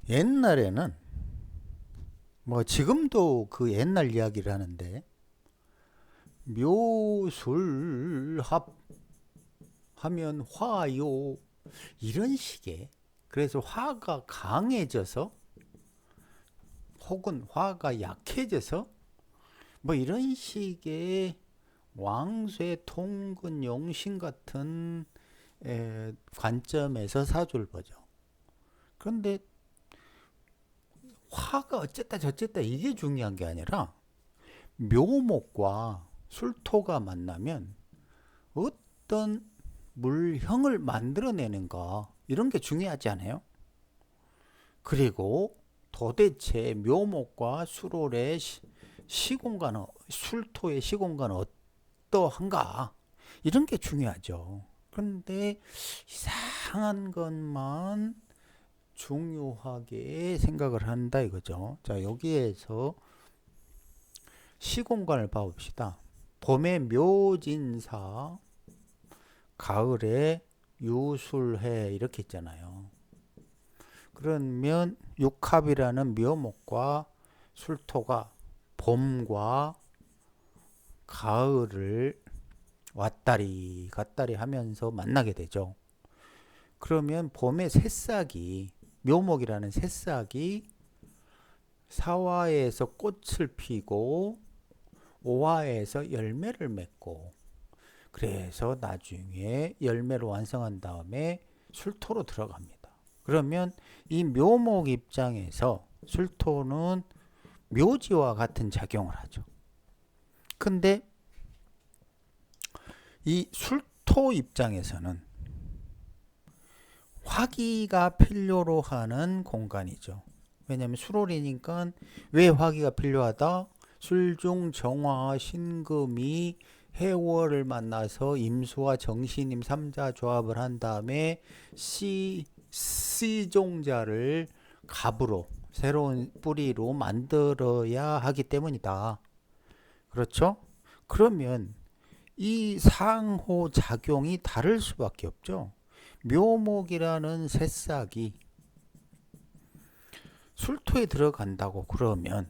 옛날에는 뭐 지금도 그 옛날 이야기를 하는데 묘술합 하면 화요 이런 식의, 그래서 화가 강해져서 혹은 화가 약해져서 뭐 이런 식의 왕쇠 통근 용신 같은 관점에서 사주를 보죠. 그런데 화가 어쨌다 저쨌다 이게 중요한 게 아니라 묘목과 술토가 만나면 어떤 물형을 만들어내는가 이런 게 중요하지 않아요? 그리고 도대체 묘목과 수롤의 시공간은, 술토의 시공간은 어떠한가 이런 게 중요하죠. 그런데 이상한 것만 중요하게 생각을 한다 이거죠. 자, 여기에서 시공간을 봐봅시다. 봄에 묘진사, 가을에 유술해 이렇게 있잖아요. 그러면 육합이라는 묘목과 술토가 봄과 가을을 왔다리 갔다리 하면서 만나게 되죠. 그러면 봄의 새싹이, 묘목이라는 새싹이 사화에서 꽃을 피고 오화에서 열매를 맺고, 그래서 나중에 열매를 완성한 다음에 술토로 들어갑니다. 그러면 이 묘목 입장에서 술토는 묘지와 같은 작용을 하죠. 근데 이 술토 입장에서는 화기가 필요로 하는 공간이죠. 왜냐하면 수롤이니까 왜 화기가 필요하다? 술중 정화 신금이 해월을 만나서 임수와 정신임 삼자 조합을 한 다음에 씨종자를 갑으로 새로운 뿌리로 만들어야 하기 때문이다. 그렇죠? 그러면 이 상호 작용이 다를 수밖에 없죠. 묘목이라는 새싹이 술토에 들어간다고 그러면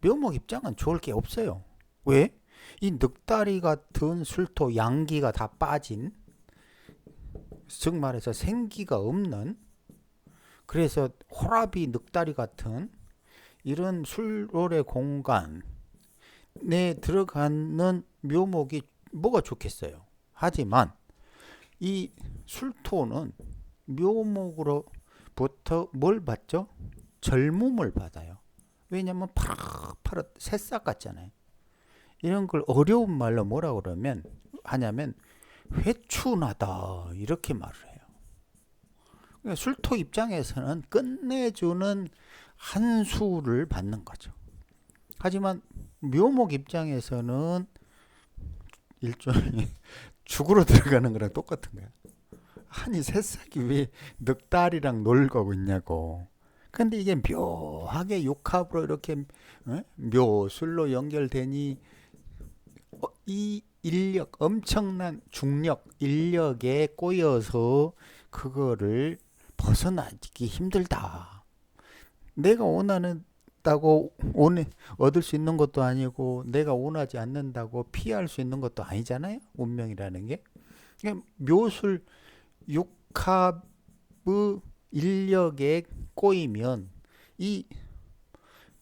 묘목 입장은 좋을 게 없어요. 왜? 이 늑다리 같은 술토, 양기가 다 빠진, 즉 말해서 생기가 없는, 그래서 호라비 늑다리 같은 이런 술롤의 공간에 들어가는 묘목이 뭐가 좋겠어요. 하지만 이 술토는 묘목으로부터 뭘 받죠? 젊음을 받아요. 왜냐면 파릇파릇 새싹 같잖아요. 이런 걸 어려운 말로 뭐라 그러면 하냐면 회춘하다 이렇게 말을 해요. 그러니까 술토 입장에서는 끝내주는 한 수를 받는 거죠. 하지만 묘목 입장에서는 일종의 죽으러 들어가는 거랑 똑같은 거야. 아니 새싹이 왜 늑다리랑 놀고 있냐고. 근데 이게 묘하게 육합으로 이렇게 묘술로 연결되니 이 인력, 엄청난 중력, 인력에 꼬여서 그거를 벗어나기 힘들다. 내가 원하는다고 얻을 수 있는 것도 아니고 내가 원하지 않는다고 피할 수 있는 것도 아니잖아요. 운명이라는 게. 묘술 육합의 인력에 꼬이면 이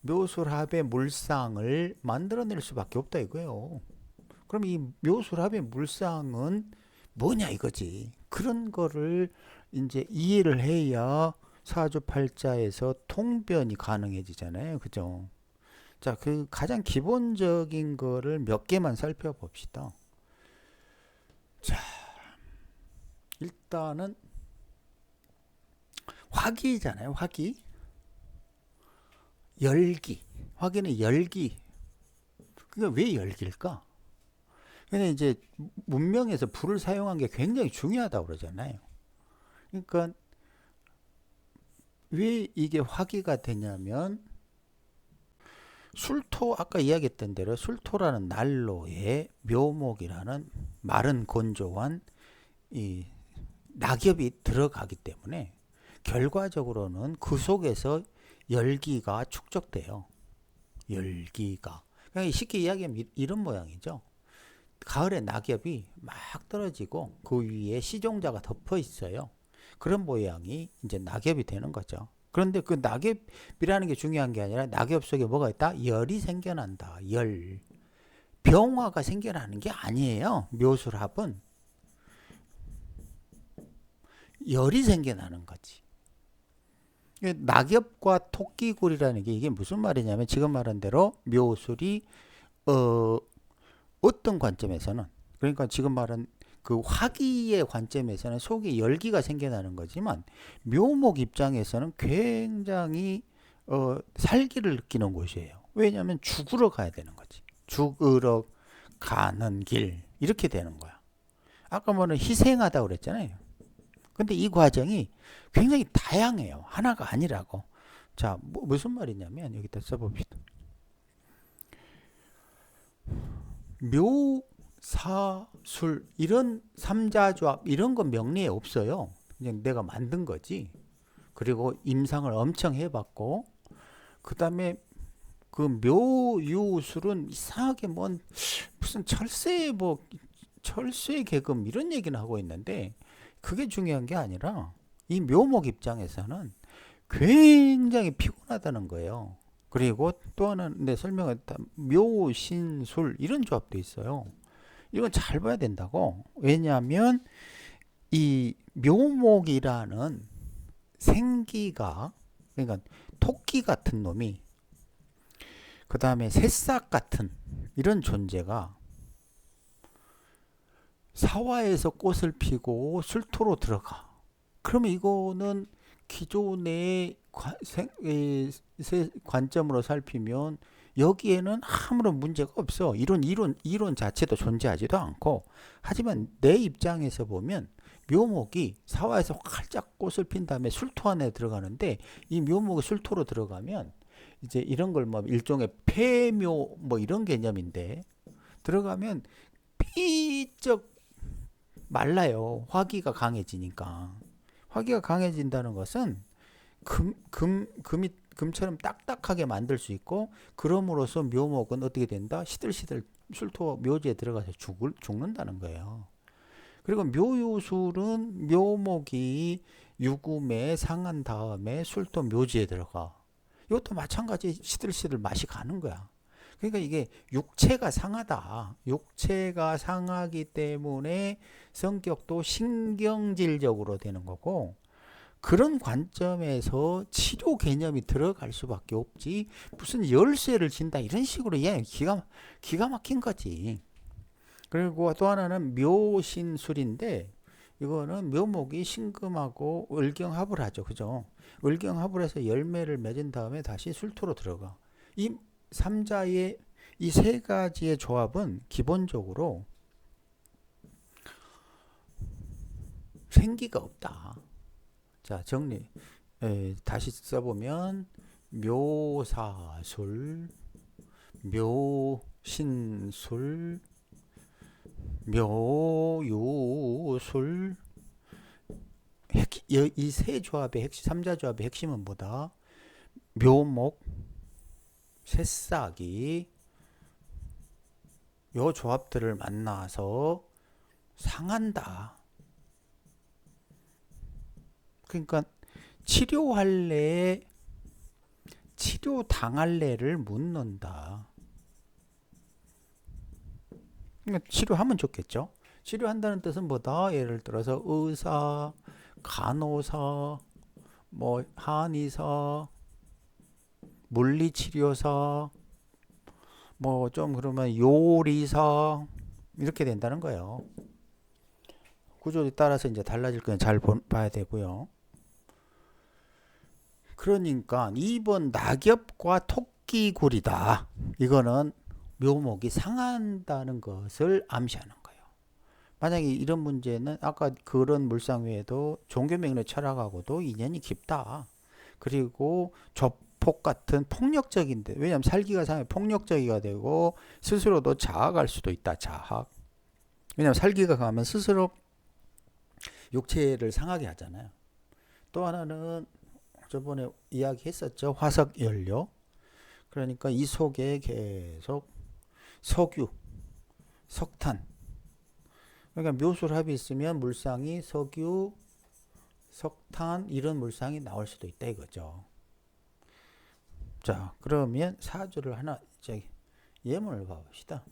묘술합의 물상을 만들어낼 수밖에 없다 이거예요. 그럼 이 묘술합의 물상은 뭐냐 이거지. 그런 거를 이제 이해를 해야 사주팔자에서 통변이 가능해지잖아요. 그죠? 자, 그 가장 기본적인 거를 몇 개만 살펴봅시다. 자, 일단은 화기잖아요. 화기. 열기. 화기는 열기. 그게 왜 열기일까? 근데 이제 문명에서 불을 사용한 게 굉장히 중요하다고 그러잖아요. 그러니까 왜 이게 화기가 되냐면 술토, 아까 이야기했던 대로 술토라는 난로에 묘목이라는 마른 건조한 이 낙엽이 들어가기 때문에 결과적으로는 그 속에서 열기가 축적돼요. 열기가. 그러니까 쉽게 이야기하면 이런 모양이죠. 가을에 낙엽이 막 떨어지고 그 위에 시종자가 덮어 있어요. 그런 모양이 이제 낙엽이 되는 거죠. 그런데 그 낙엽이라는 게 중요한 게 아니라 낙엽 속에 뭐가 있다? 열이 생겨난다. 열. 병화가 생겨나는 게 아니에요. 묘술합은 열이 생겨나는 거지. 낙엽과 토끼굴이라는 게 이게 무슨 말이냐면 지금 말한 대로 묘술이 어떤 관점에서는, 그러니까 지금 말한 그 화기의 관점에서는 속에 열기가 생겨나는 거지만 묘목 입장에서는 굉장히 살기를 느끼는 곳이에요. 왜냐하면 죽으러 가야 되는 거지. 죽으러 가는 길 이렇게 되는 거야. 아까 뭐는 희생하다고 그랬잖아요. 근데 이 과정이 굉장히 다양해요. 하나가 아니라고. 자, 무슨 말이냐면 여기다 써봅시다. 묘, 사, 술 이런 삼자조합 이런 건 명리에 없어요. 그냥 내가 만든 거지. 그리고 임상을 엄청 해봤고 그 다음에 그 묘유술은 이상하게 무슨 철새 계금 이런 얘기는 하고 있는데 그게 중요한 게 아니라 이 묘목 입장에서는 굉장히 피곤하다는 거예요. 그리고 또 하나는 내 설명했다 묘신술 이런 조합도 있어요. 이건 잘 봐야 된다고. 왜냐하면 이 묘목이라는 생기가, 그러니까 토끼 같은 놈이, 그 다음에 새싹 같은 이런 존재가 사화에서 꽃을 피고 술토로 들어가. 그러면 이거는 기존의 관점으로 살피면 여기에는 아무런 문제가 없어. 이론 자체도 존재하지도 않고. 하지만 내 입장에서 보면 묘목이 사화에서 활짝 꽃을 핀 다음에 술토 안에 들어가는데 이 묘목이 술토로 들어가면 이제 이런 걸 뭐 일종의 폐묘 뭐 이런 개념인데 들어가면 삐쩍 말라요. 화기가 강해지니까. 화기가 강해진다는 것은 금처럼 딱딱하게 만들 수 있고 그럼으로써 묘목은 어떻게 된다? 시들시들 술토 묘지에 들어가서 죽는다는 거예요. 그리고 묘유술은 묘목이 유금에 상한 다음에 술토 묘지에 들어가. 이것도 마찬가지 시들시들 맛이 가는 거야. 그러니까 이게 육체가 상하다. 육체가 상하기 때문에 성격도 신경질적으로 되는 거고 그런 관점에서 치료 개념이 들어갈 수밖에 없지 무슨 열쇠를 진다 이런 식으로 기가 막힌 거지. 그리고 또 하나는 묘신술인데 이거는 묘목이 신금하고 을경합을 하죠. 그죠? 을경합을 해서 열매를 맺은 다음에 다시 술토로 들어가. 이 삼자의 이 세 가지의 조합은 기본적으로 생기가 없다. 자, 정리. 다시 써보면 묘사술, 묘신술, 묘유술. 이 세 조합의 핵심, 삼자 조합의 핵심은 뭐다? 묘목, 새싹이 요 조합들을 만나서 상한다. 그러니까 치료할래, 치료당할래를 묻는다. 그러니까 치료하면 좋겠죠. 치료한다는 뜻은 뭐다? 예를 들어서 의사, 간호사, 뭐 한의사, 물리치료사, 뭐 좀 그러면 요리사 이렇게 된다는 거예요. 구조에 따라서 이제 달라질 건 잘 봐야 되고요. 그러니까 2번 낙엽과 토끼굴이다. 이거는 묘목이 상한다는 것을 암시하는 거예요. 만약에 이런 문제는 아까 그런 물상 외에도 종교명리 철학하고도 인연이 깊다. 그리고 조폭 같은 폭력적인데 왜냐하면 살기가 상해 폭력적이가 되고 스스로도 자학할 수도 있다. 자학. 왜냐하면 살기가 강하면 스스로 육체를 상하게 하잖아요. 또 하나는 저번에 이야기했었죠. 화석 연료. 그러니까 이 속에 계속 석유, 석탄. 그러니까 묘술합이 있으면 물상이 석유, 석탄 이런 물상이 나올 수도 있다 이거죠. 자, 그러면 사주를 하나 이제 예문을 봐봅시다.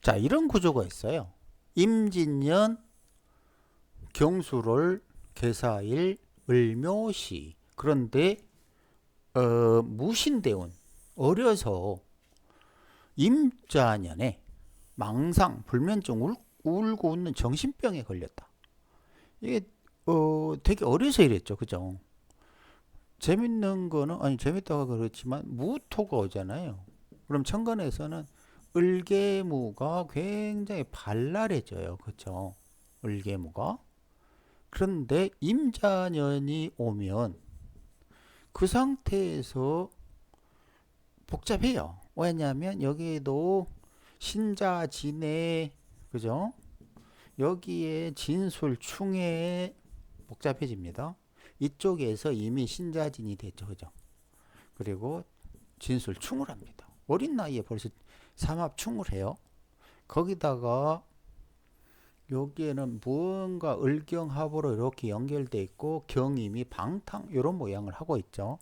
자, 이런 구조가 있어요. 임진년 경술월 개사일 을묘시. 그런데 무신대운 어려서 임자년에 망상 불면증 울고 웃는 정신병에 걸렸다. 이게 되게 어려서 이랬죠. 그죠? 재밌는 거는 아니 재밌다고 그렇지만 무토가 오잖아요. 그럼 천간에서는 을개무가 굉장히 발랄해져요. 그렇죠? 을개무가. 그런데 임자년이 오면 그 상태에서 복잡해요. 왜냐하면 여기에도 신자진해, 그죠? 여기에 진술 충해 복잡해집니다. 이쪽에서 이미 신자진이 됐죠. 그죠? 그리고 진술 충을 합니다. 어린 나이에 벌써 삼합충을 해요. 거기다가 여기에는 무언가 을경합으로 이렇게 연결돼 있고 경임이 방탕 이런 모양을 하고 있죠.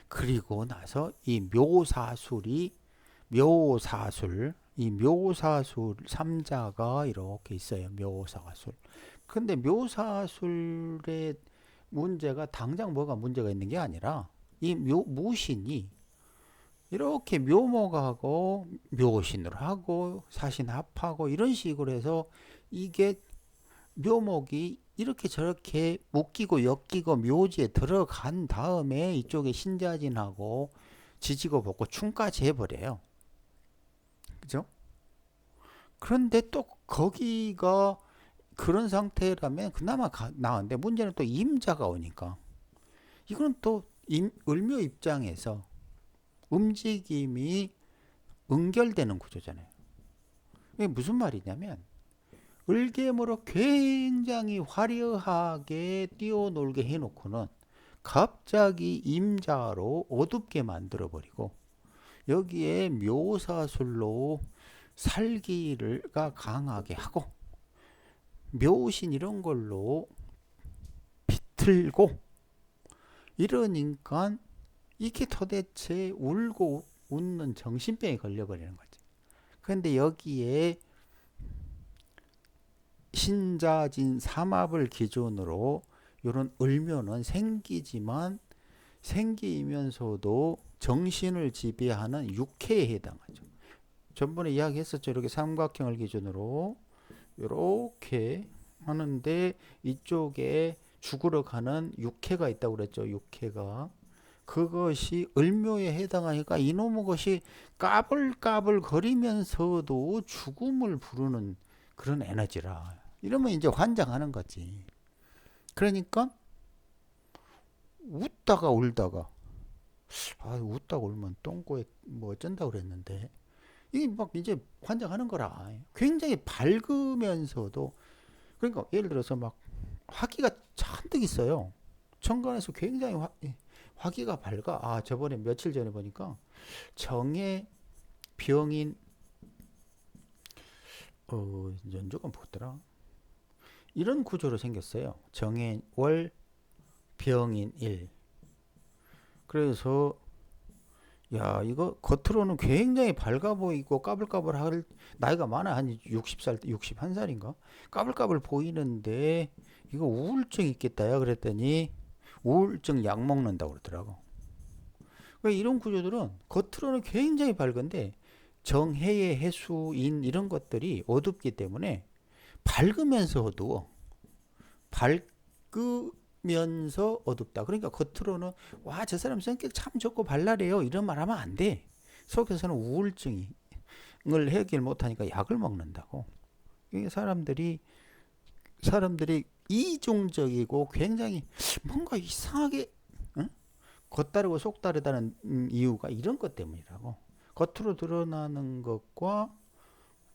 그리고 나서 이 묘사술 이 묘사술 3자가 이렇게 있어요. 묘사술. 근데 묘사술의 문제가 당장 뭐가 문제가 있는 게 아니라 이 무신이 이렇게 묘목하고 묘신으로 하고 사신합하고 이런 식으로 해서 이게 묘목이 이렇게 저렇게 묶이고 엮이고 묘지에 들어간 다음에 이쪽에 신자진하고 지지고 볶고 충까지 해버려요. 그죠? 그런데 또 거기가 그런 상태라면 그나마 나은데 문제는 또 임자가 오니까 이거는 또 을묘 입장에서 움직임이 응결되는 구조잖아요. 이게 무슨 말이냐면 을개무로 굉장히 화려하게 뛰어놀게 해놓고는 갑자기 임자로 어둡게 만들어버리고 여기에 묘사술로 살기가 강하게 하고 묘신 이런 걸로 비틀고 이러니까 이게 도대체 울고 웃는 정신병에 걸려버리는 거지. 그런데 여기에 신자진 삼합을 기준으로 이런 을묘는 생기지만 생기면서도 정신을 지배하는 육해에 해당하죠. 전번에 이야기했었죠. 이렇게 삼각형을 기준으로 이렇게 하는데 이쪽에 죽으러 가는 육해가 있다고 그랬죠. 육해가. 그것이 을묘에 해당하니까 이놈의 것이 까불까불 거리면서도 죽음을 부르는 그런 에너지라. 이러면 이제 환장하는 거지. 그러니까 웃다가 울다가 웃다가 울면 똥꼬에 뭐 어쩐다고 그랬는데 이게 막 이제 환장하는 거라. 굉장히 밝으면서도 그러니까 예를 들어서 막 화기가 잔뜩 있어요. 천간에서 굉장히 화기가 밝아. 저번에 며칠 전에 보니까 정해 병인 연조가 뭐더라? 이런 구조로 생겼어요. 정해 월 병인 일. 그래서 야 이거 겉으로는 굉장히 밝아 보이고 까불까불할 나이가 많아. 한 60살 61살인가 까불까불 보이는데 이거 우울증 있겠다야 그랬더니 우울증 약 먹는다고 그러더라고. 이런 구조들은 겉으로는 굉장히 밝은데 정해의 해수인 이런 것들이 어둡기 때문에 밝으면서도 밝으면서 어둡다. 그러니까 겉으로는 와 저 사람 성격 참 좋고 발랄해요 이런 말 하면 안 돼. 속에서는 우울증을 해결 못하니까 약을 먹는다고. 이게 사람들이 이중적이고 굉장히 뭔가 이상하게 겉다르고 속다르다는 이유가 이런 것 때문이라고. 겉으로 드러나는 것과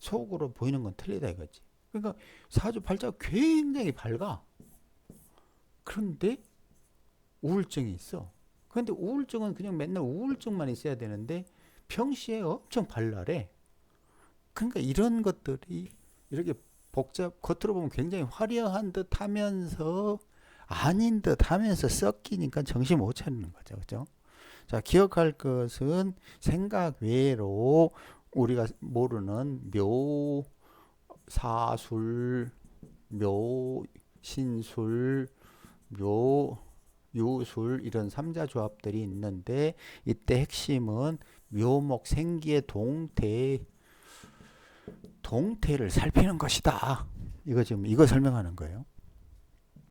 속으로 보이는 건 틀리다 이거지. 그러니까 사주 팔자가 굉장히 밝아. 그런데 우울증이 있어. 그런데 우울증은 그냥 맨날 우울증만 있어야 되는데 평시에 엄청 발랄해. 그러니까 이런 것들이 이렇게 겉으로 보면 굉장히 화려한 듯 하면서 아닌 듯 하면서 섞이니까 정신 못 차리는 거죠. 그죠? 자, 기억할 것은 생각 외로 우리가 모르는 사술, 신술, 유술 이런 삼자 조합들이 있는데 이때 핵심은 묘목 생기의 동태를 살피는 것이다. 이거 설명하는 거예요.